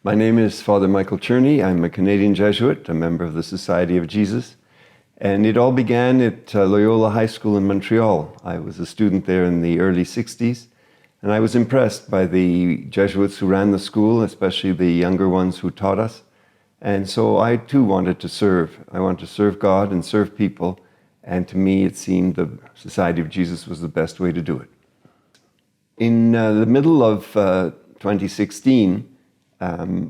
My name is Father Michael Czerny. I'm a Canadian Jesuit, a member of the Society of Jesus. And it all began at Loyola High School in Montreal. I was a student there in the early 60s, and I was impressed by the Jesuits who ran the school, especially the younger ones who taught us. And so I too wanted to serve. I wanted to serve God and serve people, and to me it seemed the Society of Jesus was the best way to do it. In the middle of 2016,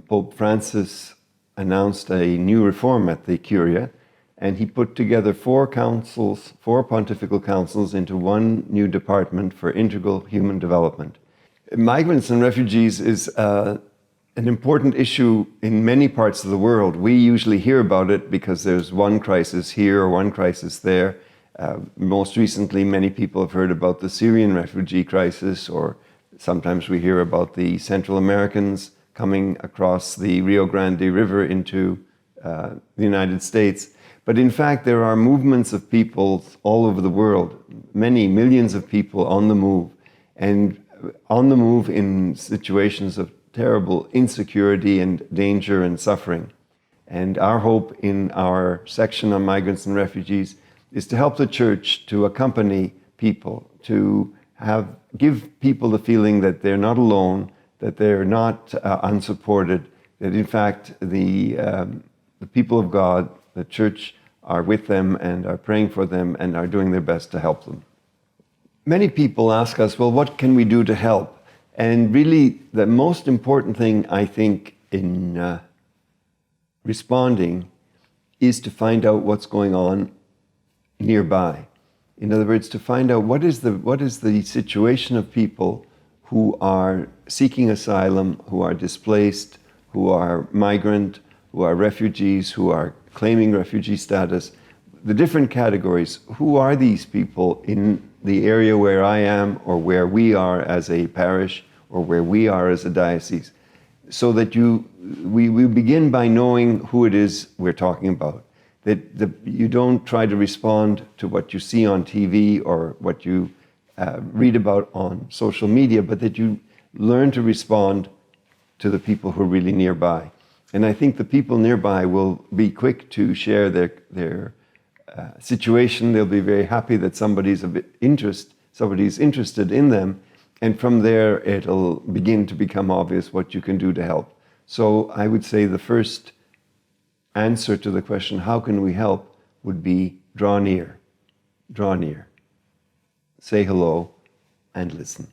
Pope Francis announced a new reform at the Curia, and he put together four pontifical councils into one new department for integral human development. Migrants and refugees is an important issue in many parts of the world. We usually hear about it because there's one crisis here or one crisis there. Most recently, many people have heard about the Syrian refugee crisis, or sometimes we hear about the Central Americans coming across the Rio Grande River into the United States. But in fact, there are movements of people all over the world, many millions of people on the move, and on the move in situations of terrible insecurity and danger and suffering. And our hope in our section on migrants and refugees is to help the Church to accompany people, to give people the feeling that they're not alone, that they're not unsupported, that in fact the people of God, the Church, are with them and are praying for them and are doing their best to help them. Many people ask us, well, what can we do to help? And really, the most important thing, I think, in responding is to find out what's going on nearby. In other words, to find out what is the situation of people who are seeking asylum, who are displaced, who are migrant, who are refugees, who are claiming refugee status, the different categories. Who are these people in the area where I am, or where we are as a parish, or where we are as a diocese? So that we begin by knowing who it is we're talking about. That you don't try to respond to what you see on TV or what you read about on social media, but that you learn to respond to the people who are really nearby. And I think the people nearby will be quick to share their situation. They'll be very happy that somebody's interested in them. And from there, it'll begin to become obvious what you can do to help. So I would say the first answer to the question, how can we help, would be draw near, say hello, and listen.